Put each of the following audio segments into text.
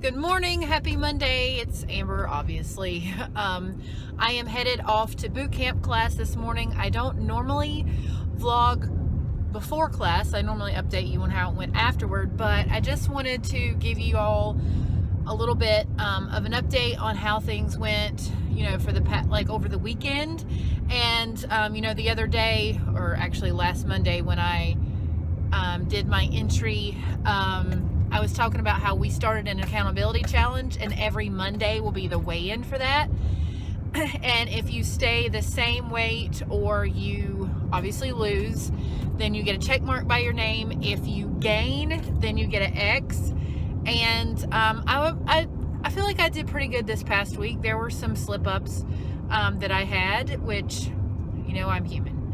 Good morning, happy Monday. It's Amber, obviously. I am headed off to boot camp class this morning. I don't normally vlog before class. I normally update you on how it went afterward, but I just wanted to give you all a little bit of an update on how things went, for the over the weekend. And the other day, or actually last Monday, when I did my entry, I was talking about how we started an accountability challenge, and every Monday will be the weigh-in for that. And if you stay the same weight or you obviously lose, then you get a check mark by your name. If you gain, then you get an X. And I feel like I did pretty good this past week. There were some slip-ups that I had, which, I'm human.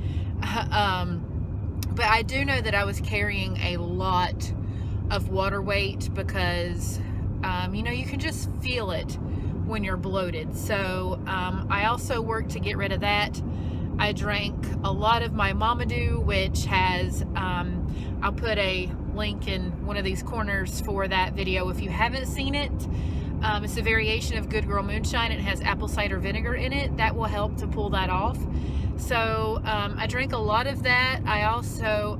But I do know that I was carrying a lot of water weight because, you can just feel it when you're bloated. So I also worked to get rid of that. I drank a lot of my Mamadou, which has, I'll put a link in one of these corners for that video if you haven't seen it. It's a variation of Good Girl Moonshine. It has apple cider vinegar in it. That will help to pull that off. So I drank a lot of that. I also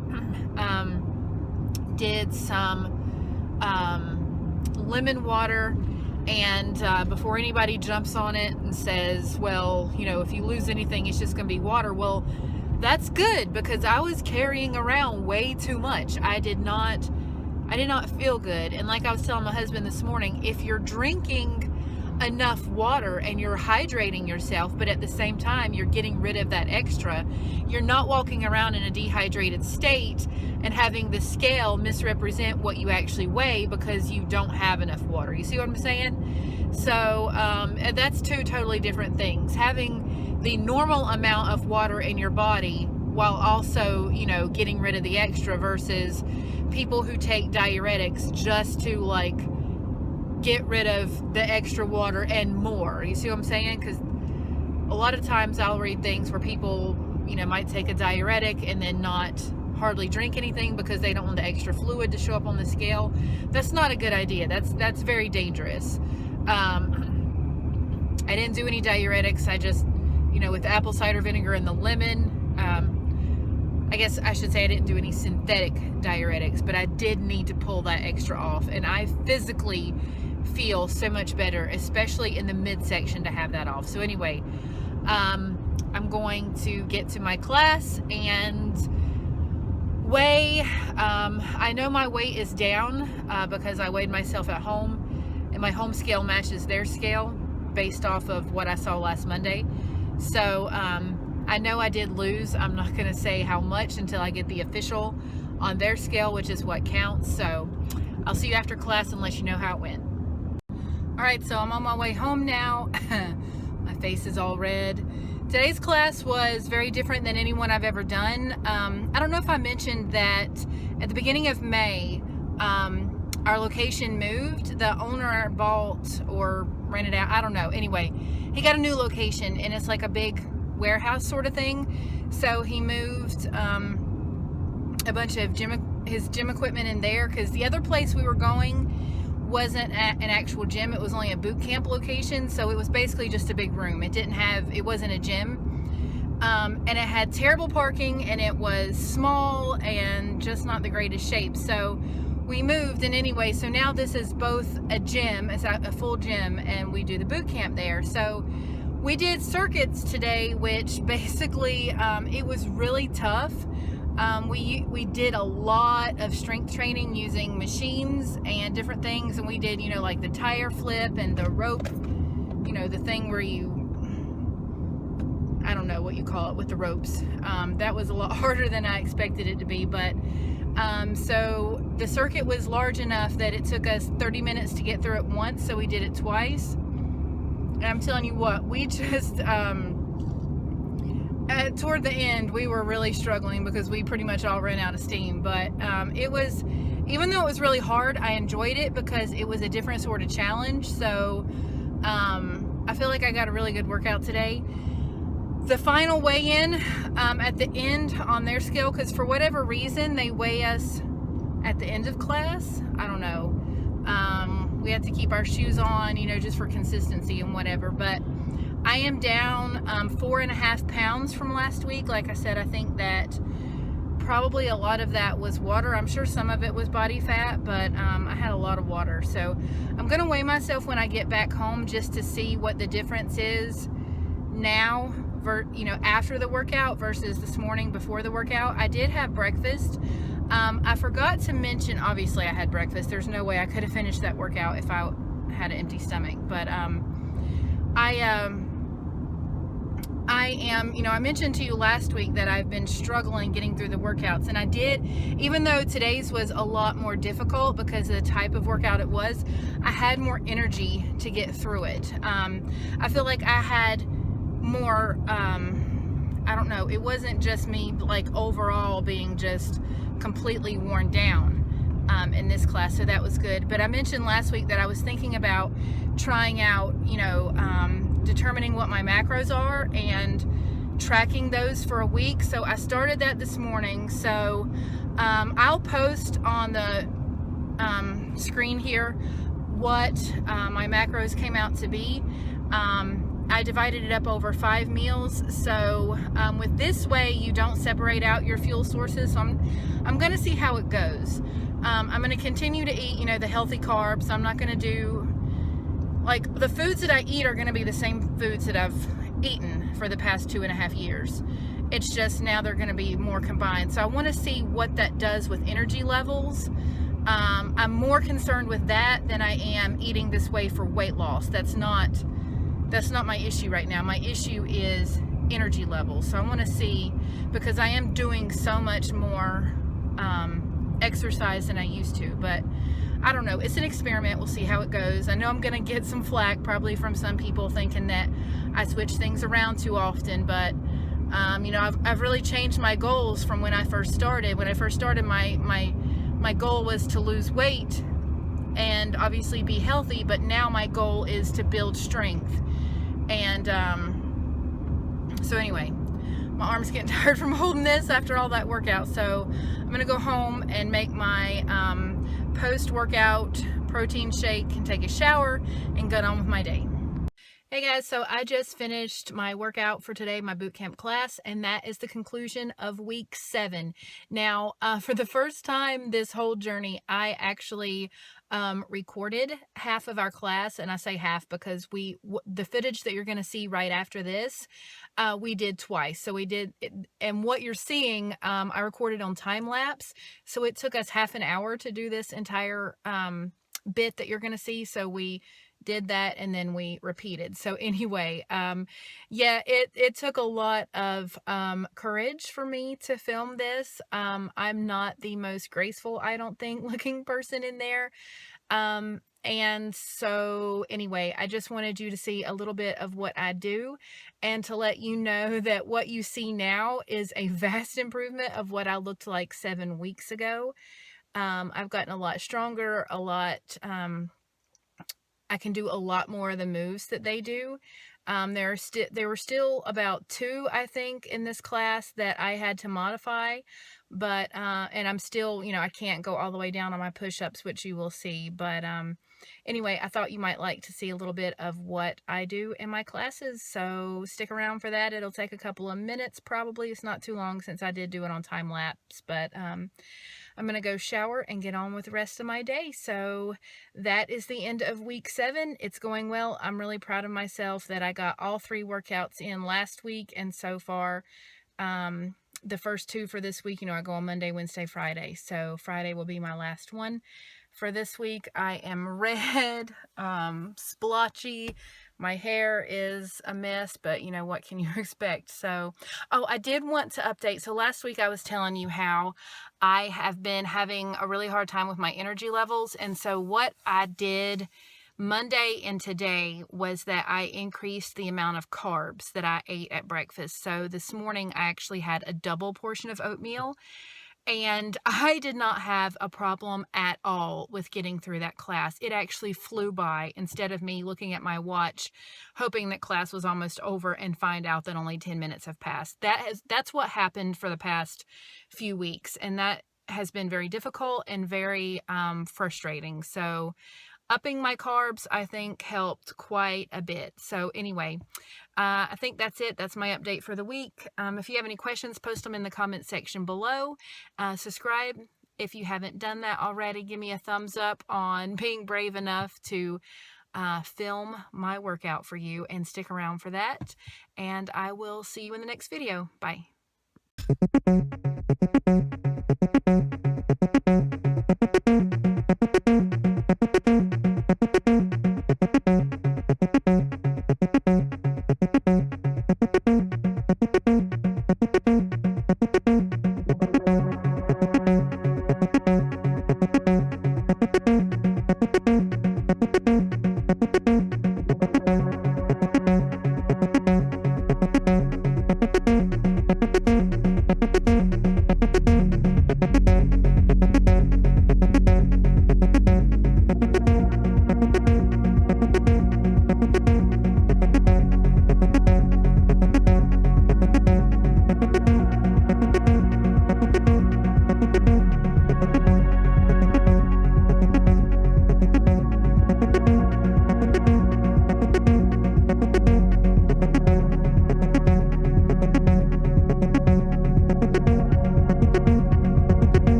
did some lemon water, and before anybody jumps on it and says, well, if you lose anything, it's just going to be water. Well, that's good, because I was carrying around way too much. I did not feel good. And like I was telling my husband this morning, if you're drinking enough water and you're hydrating yourself, but at the same time you're getting rid of that extra, you're not walking around in a dehydrated state and having the scale misrepresent what you actually weigh because you don't have enough water. You see what I'm saying? So that's two totally different things. Having the normal amount of water in your body while also, getting rid of the extra, versus people who take diuretics just to get rid of the extra water and more. You see what I'm saying? Because a lot of times I'll read things where people, might take a diuretic and then not hardly drink anything because they don't want the extra fluid to show up on the scale. That's not a good idea. That's very dangerous. I didn't do any diuretics. I just, with the apple cider vinegar and the lemon, I guess I should say I didn't do any synthetic diuretics, but I did need to pull that extra off. And I physically feel so much better, especially in the midsection, to have that off. So anyway, I'm going to get to my class and weigh. I know my weight is down because I weighed myself at home, and my home scale matches their scale based off of what I saw last Monday. So I know I did lose. I'm not going to say how much until I get the official on their scale, which is what counts. So I'll see you after class and let you know how it went. All right, so I'm on my way home now. My face is all red. Today's class was very different than anyone I've ever done. I don't know if I mentioned that at the beginning of May, our location moved. The owner bought or rented out, I don't know. Anyway, he got a new location, and it's like a big warehouse sort of thing. So he moved a bunch of his gym equipment in there, because the other place we were going wasn't an actual gym. It was only a boot camp location, so it was basically just a big room. It wasn't a gym, and it had terrible parking, and it was small and just not the greatest shape. So we moved, and anyway, so now this is both a gym, it's a full gym, and we do the boot camp there. So we did circuits today, which basically it was really tough. We did a lot of strength training using machines and different things, and we did, like the tire flip and the rope, the thing where I don't know what you call it with the ropes. That was a lot harder than I expected it to be, but so the circuit was large enough that it took us 30 minutes to get through it once, so we did it twice. And I'm telling you what, we just, toward the end, we were really struggling because we pretty much all ran out of steam. But it was, even though it was really hard, I enjoyed it because it was a different sort of challenge. So I feel like I got a really good workout today. The final weigh-in at the end on their scale, because for whatever reason, they weigh us at the end of class. I don't know. we have to keep our shoes on, you know, just for consistency and whatever. But I am down 4.5 pounds from last week. Like I said, I think that probably a lot of that was water. I'm sure some of it was body fat, but I had a lot of water. So I'm gonna weigh myself when I get back home just to see what the difference is now, you know, after the workout versus this morning before the workout. I did have breakfast. I forgot to mention, obviously I had breakfast. There's no way I could have finished that workout if I had an empty stomach. But I am, you know, I mentioned to you last week that I've been struggling getting through the workouts, and I did, even though today's was a lot more difficult because of the type of workout it was, I had more energy to get through it. I feel like I had more, I don't know, it wasn't just me like overall being just completely worn down in this class, so that was good. But I mentioned last week that I was thinking about trying out, you know, determining what my macros are and tracking those for a week. So I started that this morning. So I'll post on the screen here what my macros came out to be. I divided it up over 5 meals. So with this way, you don't separate out your fuel sources. So I'm going to see how it goes. I'm going to continue to eat, you know, the healthy carbs. I'm not going to do, like, the foods that I eat are going to be the same foods that I've eaten for the past 2.5 years. It's just now they're going to be more combined. So I want to see what that does with energy levels. I'm more concerned with that than I am eating this way for weight loss. That's not my issue right now. My issue is energy levels. So I want to see, because I am doing so much more exercise than I used to, but I don't know. It's an experiment. We'll see how it goes. I know I'm going to get some flack probably from some people thinking that I switch things around too often, but you know, I've really changed my goals from when I first started. When I first started, my goal was to lose weight and obviously be healthy, but now my goal is to build strength. And so anyway, my arm's getting tired from holding this after all that workout, so I'm gonna go home and make my post-workout protein shake and take a shower and get on with my day. Hey guys, so I just finished my workout for today, my boot camp class, and that is the conclusion of week 7. Now, for the first time this whole journey, I actually recorded half of our class, and I say half because the footage that you're going to see right after this, we did twice. So we did, and what you're seeing, I recorded on time lapse, so it took us half an hour to do this entire bit that you're going to see. So we did that and then we repeated. So anyway, yeah, it took a lot of courage for me to film this. I'm not the most graceful, I don't think, looking person in there. And so anyway, I just wanted you to see a little bit of what I do and to let you know that what you see now is a vast improvement of what I looked like 7 weeks ago. I've gotten a lot stronger, a lot, I can do a lot more of the moves that they do. There were still about 2, I think, in this class that I had to modify, but, and I'm still, you know, I can't go all the way down on my push-ups, which you will see, but, anyway, I thought you might like to see a little bit of what I do in my classes, so stick around for that. It'll take a couple of minutes, probably. It's not too long since I did do it on time lapse, but, I'm going to go shower and get on with the rest of my day. So that is the end of week 7. It's going well. I'm really proud of myself that I got all 3 workouts in last week. And so far, the first 2 for this week, you know, I go on Monday, Wednesday, Friday. So Friday will be my last one. For this week, I am red, splotchy. My hair is a mess, but you know, what can you expect? So, oh, I did want to update. So last week I was telling you how I have been having a really hard time with my energy levels. And so what I did Monday and today was that I increased the amount of carbs that I ate at breakfast. So this morning I actually had a double portion of oatmeal. And I did not have a problem at all with getting through that class. It actually flew by instead of me looking at my watch, hoping that class was almost over and find out that only 10 minutes have passed. That's what happened for the past few weeks. And that has been very difficult and very frustrating. So upping my carbs, I think, helped quite a bit. So anyway, I think that's it. That's my update for the week. If you have any questions, post them in the comment section below. Subscribe if you haven't done that already. Give me a thumbs up on being brave enough to film my workout for you, and stick around for that. And I will see you in the next video. Bye.